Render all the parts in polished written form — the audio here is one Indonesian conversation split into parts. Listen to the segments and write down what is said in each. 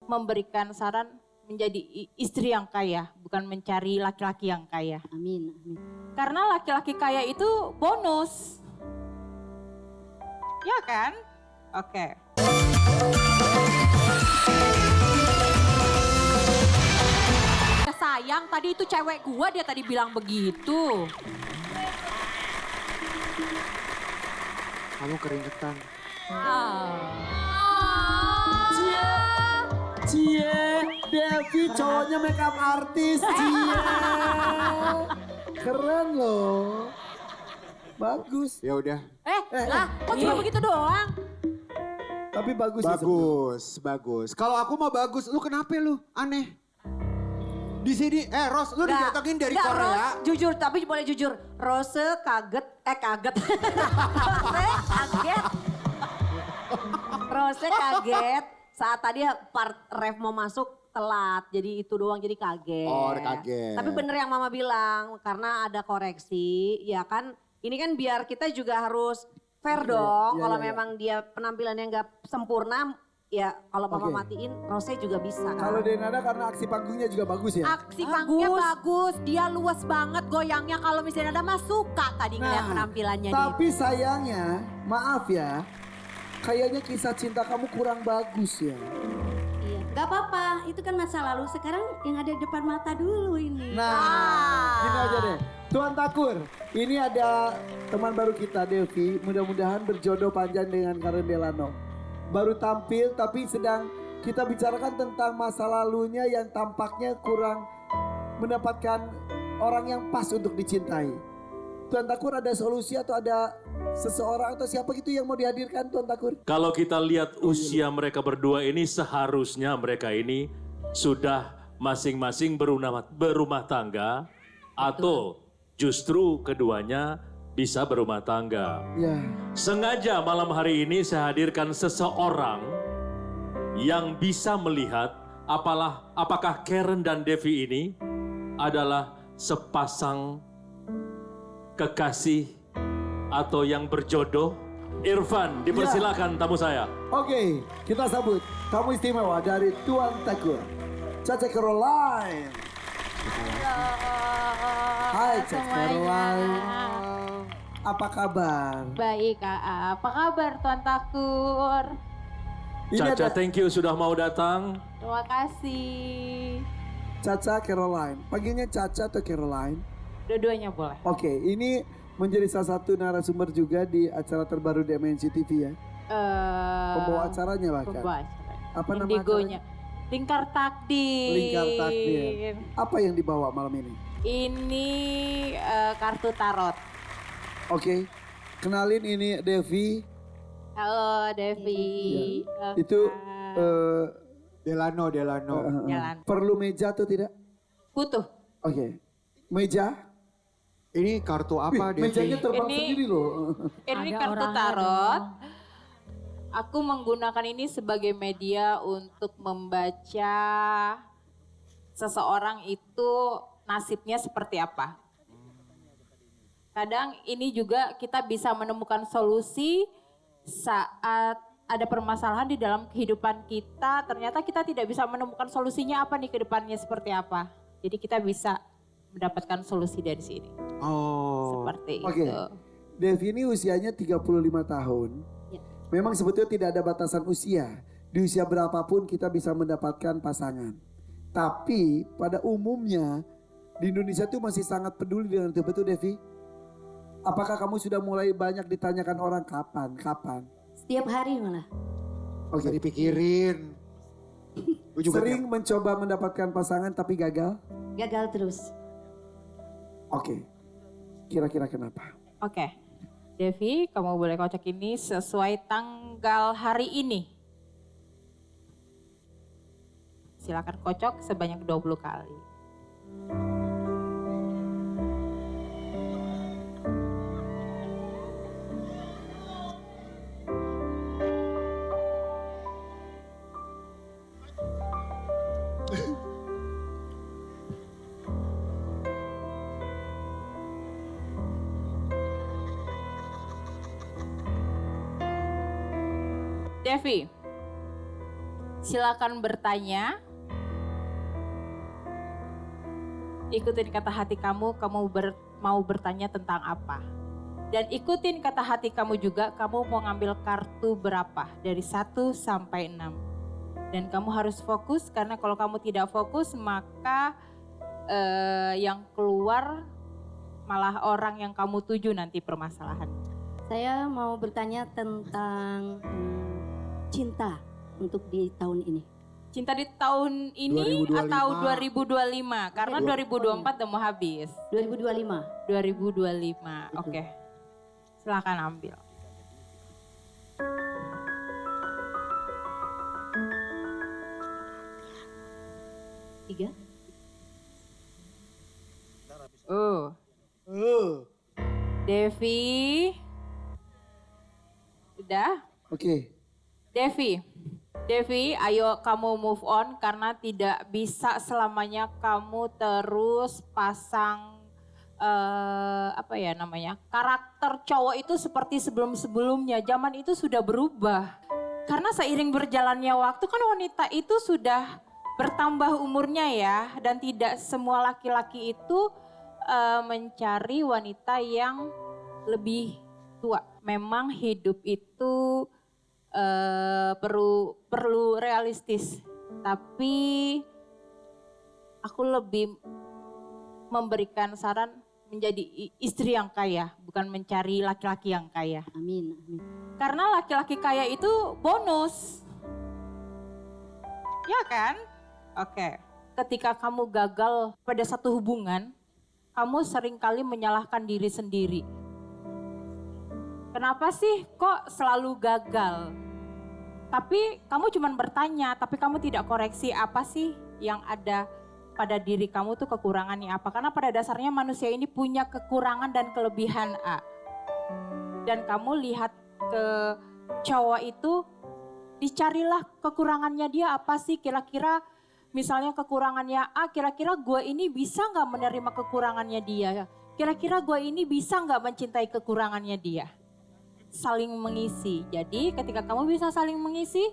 memberikan saran menjadi istri yang kaya, bukan mencari laki-laki yang kaya. Amin, amin. Karena laki-laki kaya itu bonus. Ya kan? Oke. Sayang, tadi itu cewek gua, dia tadi bilang begitu. Kamu keringetan. Cie, Devi cowoknya makeup artis, Cie. Keren loh. Bagus. Ya udah. Lah, kok cuma begitu doang? Tapi bagus sih sebetulnya. Bagus. Kalau aku mah bagus, lu kenapa lu? Aneh. Di sini, Ros, lu dijatuhin dari Nggak, Korea. Rose, jujur, tapi boleh jujur. Rose kaget. Rose kaget. Rose kaget saat tadi part ref mau masuk telat. Jadi itu doang, jadi kaget. Oh, kaget. Tapi bener yang mama bilang, karena ada koreksi, ya kan. Ini kan biar kita juga harus fair dong. Kalau memang dia penampilannya nggak sempurna, ya kalau mama matiin, Rose juga bisa kan. Kalau Denada karena aksi panggungnya juga bagus ya. Aksi panggungnya bagus, dia luas banget goyangnya. Kalau misalnya ada mah suka tadi ngeliat penampilannya dia. Tapi sayangnya, maaf ya, kayaknya kisah cinta kamu kurang bagus ya. Iya, gak apa-apa. Itu kan masa lalu. Sekarang yang ada di depan mata dulu ini. Nah, gini aja deh. Tuan Takur, ini ada teman baru kita, Devi. Mudah-mudahan berjodoh panjang dengan Karen Delano. Baru tampil tapi sedang kita bicarakan tentang masa lalunya yang tampaknya kurang mendapatkan orang yang pas untuk dicintai. Tuan Takur ada solusi atau ada seseorang atau siapa gitu yang mau dihadirkan Tuan Takur? Kalau kita lihat usia mereka berdua ini, seharusnya mereka ini sudah masing-masing berumah tangga atau justru keduanya bisa berumah tangga. Ya. Sengaja malam hari ini saya hadirkan seseorang yang bisa melihat apakah Karen dan Devi ini adalah sepasang kekasih atau yang berjodoh. Irfan, dipersilakan tamu saya. Oke, kita sambut tamu istimewa dari Tuan Takur, Caca Caroline. Hai Caca Caroline. Apa kabar? Baik, apa kabar Tuan Takur? Caca, thank you sudah mau datang. Terima kasih. Caca Caroline. Panggilnya Caca atau Caroline? Dua-duanya boleh. Oke, ini menjadi salah satu narasumber juga di acara terbaru di MNC TV ya. Pembawa acaranya bahkan. Pembawa acaranya. Apa nama Indigonya. Lingkar Takdir. Lingkar Takdir. Apa yang dibawa malam ini? Ini kartu tarot. Oke, kenalin ini Devi. Halo Devi. Ya. Itu Delano. Jalan. perlu meja atau tidak? Butuh. Oke, meja. Ini kartu apa, Devi? Mejanya terbang Ini- sendiri loh. Ini Ada kartu orangnya tarot. Aku menggunakan ini sebagai media untuk membaca seseorang itu nasibnya seperti apa. Kadang ini juga kita bisa menemukan solusi saat ada permasalahan di dalam kehidupan kita. Ternyata kita tidak bisa menemukan solusinya apa nih ke depannya seperti apa. Jadi kita bisa mendapatkan solusi dari sini. Oh. Seperti Oke. itu. Devi ini usianya 35 tahun. Ya. Memang sebetulnya tidak ada batasan usia. Di usia berapapun kita bisa mendapatkan pasangan. Tapi pada umumnya di Indonesia itu masih sangat peduli dengan itu. Betul Devi? Apakah kamu sudah mulai banyak ditanyakan orang kapan? Setiap hari malah. Oke. Dipikirin. Gua juga Sering mencoba mendapatkan pasangan tapi gagal? Gagal terus. Oke. Kira-kira kenapa? Oke. Devi, kamu boleh kocok ini sesuai tanggal hari ini. Silakan kocok sebanyak 20 kali. Devi, Silakan bertanya. Ikutin kata hati kamu mau bertanya tentang apa. Dan ikutin kata hati kamu juga, kamu mau ngambil kartu berapa dari 1 sampai 6. Dan kamu harus fokus, karena kalau kamu tidak fokus maka yang keluar malah orang yang kamu tuju nanti permasalahan. Saya mau bertanya tentang cinta untuk di tahun ini. Cinta di tahun ini 2025. atau 2025? Karena 2024 udah mau habis. 2025. 2025, oke. Silakan ambil. Tiga. Devi. Udah? Oke. Devi, ayo kamu move on karena tidak bisa selamanya kamu terus pasang karakter cowok itu seperti sebelum-sebelumnya. Zaman itu sudah berubah. Karena seiring berjalannya waktu kan wanita itu sudah bertambah umurnya ya, dan tidak semua laki-laki itu mencari wanita yang lebih tua. Memang hidup itu perlu realistis, tapi aku lebih memberikan saran menjadi istri yang kaya, bukan mencari laki-laki yang kaya. Amin. Amin. Karena laki-laki kaya itu bonus. Ya kan? Oke. Ketika kamu gagal pada satu hubungan, kamu seringkali menyalahkan diri sendiri. Kenapa sih kok selalu gagal? Tapi kamu cuma bertanya, tapi kamu tidak koreksi apa sih yang ada pada diri kamu tuh kekurangannya apa. Karena pada dasarnya manusia ini punya kekurangan dan kelebihan A. Dan kamu lihat ke cowok itu, dicarilah kekurangannya dia apa sih kira-kira. Misalnya kekurangannya A, kira-kira gue ini bisa gak menerima kekurangannya dia? Kira-kira gue ini bisa gak mencintai kekurangannya dia? Saling mengisi. Jadi ketika kamu bisa saling mengisi,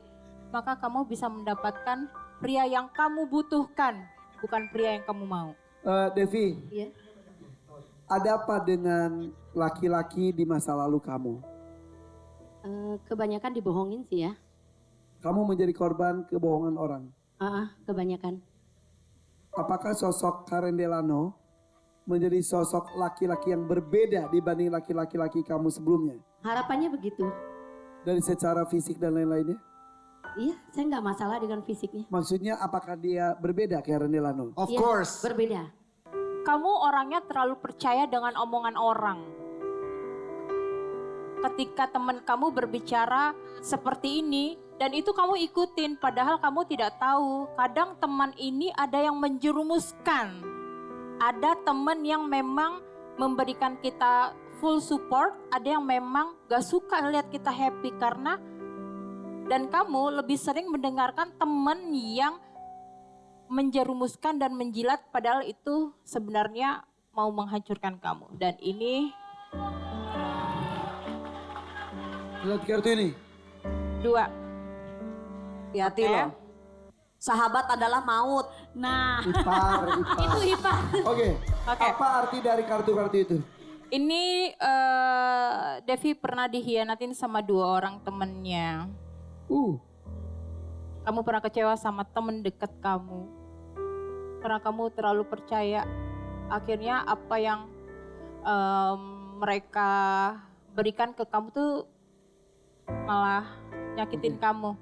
maka kamu bisa mendapatkan pria yang kamu butuhkan, bukan pria yang kamu mau. Devi, Iya. ada apa dengan laki-laki di masa lalu kamu? Kebanyakan dibohongin sih ya. Kamu menjadi korban kebohongan orang. Kebanyakan. Apakah sosok Karen Delano menjadi sosok laki-laki yang berbeda dibanding laki-laki kamu sebelumnya? Harapannya begitu. Dari secara fisik dan lain-lainnya? Iya, saya nggak masalah dengan fisiknya. Maksudnya apakah dia berbeda Karen Delano? Of Iya, course. berbeda. Kamu orangnya terlalu percaya dengan omongan orang. Ketika teman kamu berbicara seperti ini dan itu kamu ikutin, padahal kamu tidak tahu. Kadang teman ini ada yang menjerumuskan. Ada teman yang memang memberikan kita full support, ada yang memang gak suka lihat kita happy karena, dan kamu lebih sering mendengarkan teman yang menjerumuskan dan menjilat padahal itu sebenarnya mau menghancurkan kamu. Dan ini Lihat kartu ini. 2. Hati-hati Oke. loh. Sahabat adalah maut. Nah, Ipar. itu Ipa. Oke. Oke. Apa arti dari kartu-kartu itu? Ini Devi pernah dihianatin sama 2 orang temennya. Kamu pernah kecewa sama temen deket kamu. Karena kamu terlalu percaya. Akhirnya apa yang mereka berikan ke kamu tuh malah nyakitin kamu.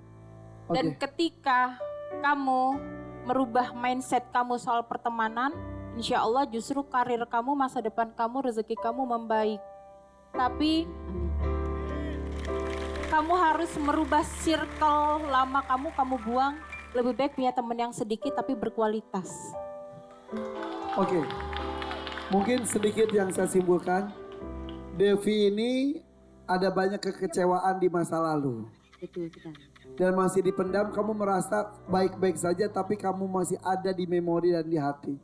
Dan ketika kamu merubah mindset kamu soal pertemanan, insya Allah justru karir kamu, masa depan kamu, rezeki kamu membaik. Tapi kamu harus merubah circle lama kamu buang. Lebih baik punya teman yang sedikit tapi berkualitas. Oke. Mungkin sedikit yang saya simpulkan. Devi ini ada banyak kekecewaan di masa lalu. Betul sekali. Dan masih dipendam, kamu merasa baik-baik saja tapi kamu masih ada di memori dan di hati.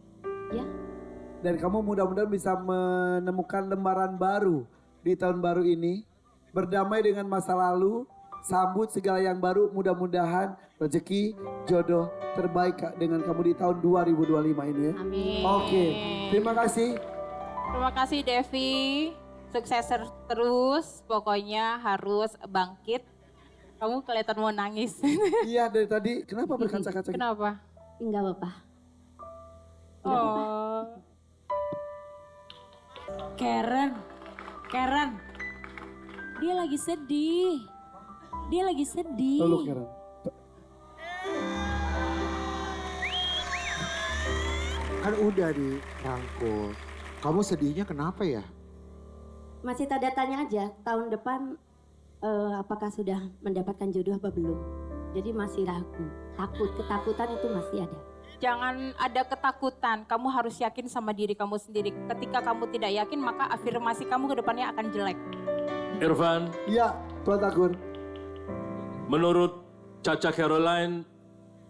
Ya, Dan kamu mudah-mudahan bisa menemukan lembaran baru di tahun baru ini. Berdamai dengan masa lalu Sambut segala yang baru, mudah-mudahan rezeki, jodoh terbaik Kak, dengan kamu di tahun 2025 ini ya. Amin. Oke, terima kasih. Terima kasih Devi. Sukses terus. Pokoknya harus bangkit. Kamu kelihatan mau nangis. Iya dari tadi, kenapa berkaca-kaca? Kenapa? Enggak apa-apa. Oh. Karen, dia lagi sedih. Dia lagi sedih. Lalu Karen. Kan udah dirangkul. Kamu sedihnya kenapa ya? Masih tanda tanya aja, tahun depan apakah sudah mendapatkan jodoh apa belum. Jadi masih ragu, ketakutan itu masih ada. Jangan ada ketakutan. Kamu harus yakin sama diri kamu sendiri. Ketika kamu tidak yakin, maka afirmasi kamu ke depannya akan jelek. Irfan, Iya, Tuan Takur. menurut Caca Caroline,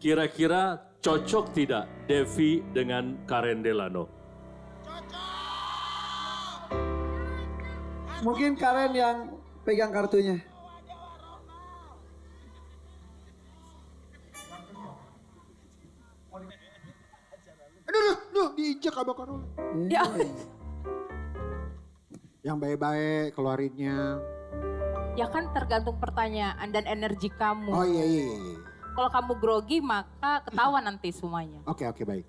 kira-kira cocok tidak Devi dengan Karen Delano? Mungkin Karen yang pegang kartunya. Aduh, diinjak sama Karol. Ya. Yang baik-baik keluarinnya. Ya kan tergantung pertanyaan dan energi kamu. Oh iya. Kalau kamu grogi maka ketahuan nanti semuanya. Oke, baik.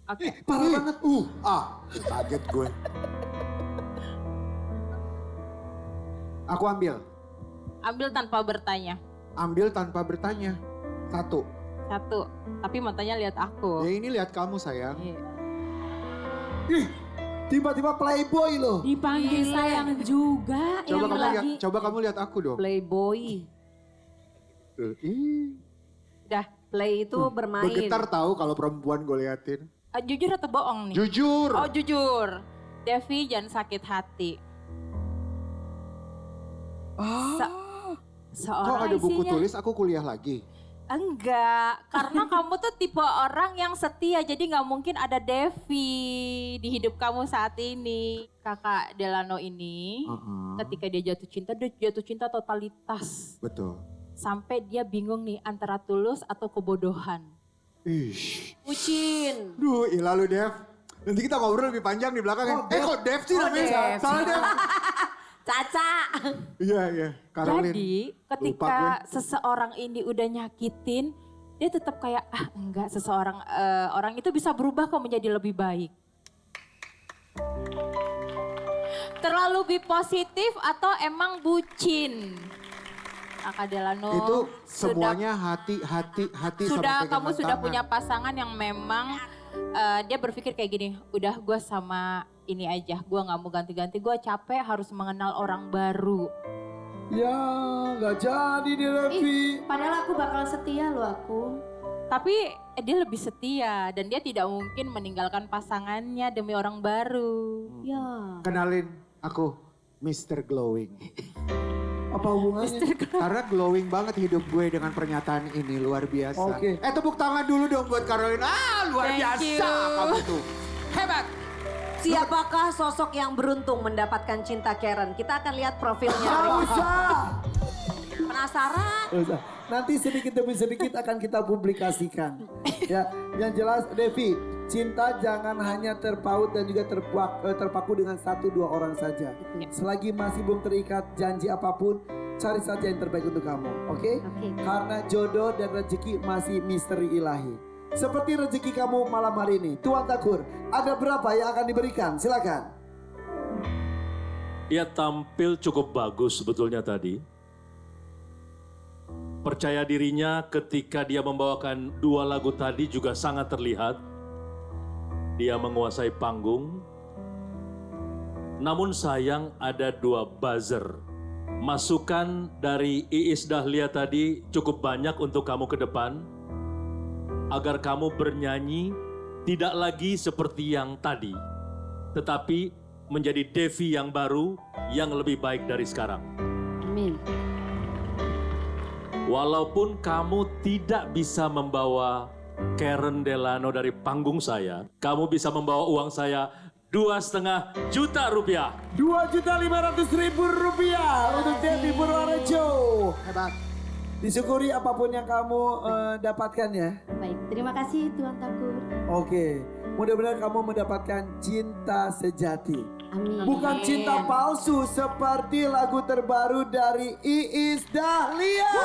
Oke. Parah banget. Kaget gue. Aku ambil. Ambil tanpa bertanya. Ambil tanpa bertanya. Satu. Tapi matanya lihat aku. Ya ini lihat kamu sayang. Iya. Ih, tiba-tiba playboy loh. Dipanggil sayang juga. Coba kamu lihat aku dong. Playboy. Tuh, ih. Udah. Play itu bermain. Bergetar tahu kalau perempuan gue liatin. Jujur atau bohong nih? Jujur. Oh jujur. Devi jangan sakit hati. Kok ada buku tulis aku kuliah lagi? Enggak, karena kamu tuh tipe orang yang setia, jadi nggak mungkin ada Devi di hidup kamu saat ini. Kakak Delano ini, ketika dia jatuh cinta totalitas. Betul. Sampai dia bingung nih antara tulus atau kebodohan. Ih. Bucin. Duh, ilah lu Dev. Nanti kita ngobrol lebih panjang di belakang ya. Kok Dev sih namanya? Salah Dev. Caca. Iya. Karolin. Jadi Lupa ketika seseorang ini udah nyakitin, dia tetap kayak enggak, seseorang orang itu bisa berubah kok menjadi lebih baik. Terlalu be positif atau emang bucin? Kakak Delano Itu semuanya hati sudah sama kamu pegangan sudah tangan. punya pasangan yang memang dia berpikir kayak gini, udah gue sama ini aja, gue nggak mau ganti-ganti, gue capek harus mengenal orang baru. Ya, nggak jadi nih Devi. Padahal aku bakal setia loh aku. Tapi dia lebih setia dan dia tidak mungkin meninggalkan pasangannya demi orang baru. Ya. Kenalin aku Mr. Glowing. Apa hubungannya? Karena glowing banget hidup gue dengan pernyataan ini, luar biasa. Oke. Tepuk tangan dulu dong buat Karolin. Luar Thank biasa you. kamu tuh. Hebat. Siapakah sosok yang beruntung mendapatkan cinta Karen? Kita akan lihat profilnya. Nggak usah. Penasaran? Nggak usah. Nanti sedikit demi sedikit akan kita publikasikan. Ya, yang jelas Devi, cinta jangan hanya terpaut dan juga terpaku dengan 1-2 orang saja. Selagi masih belum terikat janji apapun, cari saja yang terbaik untuk kamu, oke? Oke. Karena jodoh dan rezeki masih misteri ilahi. Seperti rezeki kamu malam hari ini, Tuan Takur, ada berapa yang akan diberikan? Silakan. Ia tampil cukup bagus sebetulnya tadi. Percaya dirinya ketika dia membawakan 2 lagu tadi juga sangat terlihat. Dia menguasai panggung. Namun sayang ada 2 buzzer. Masukan dari Iis Dahlia tadi cukup banyak untuk kamu ke depan. Agar kamu bernyanyi tidak lagi seperti yang tadi. Tetapi menjadi Devi yang baru yang lebih baik dari sekarang. Amin. Walaupun kamu tidak bisa membawa Karen Delano dari panggung saya, kamu bisa membawa uang saya 2,5 juta rupiah. 2.500.000 rupiah untuk Devi Purworejo. Hebat. Disyukuri apapun yang kamu dapatkan ya. Baik, terima kasih Tuan Takur. Oke, mudah-mudahan kamu mendapatkan cinta sejati. Amin. Bukan cinta palsu seperti lagu terbaru dari Iis Dahlia.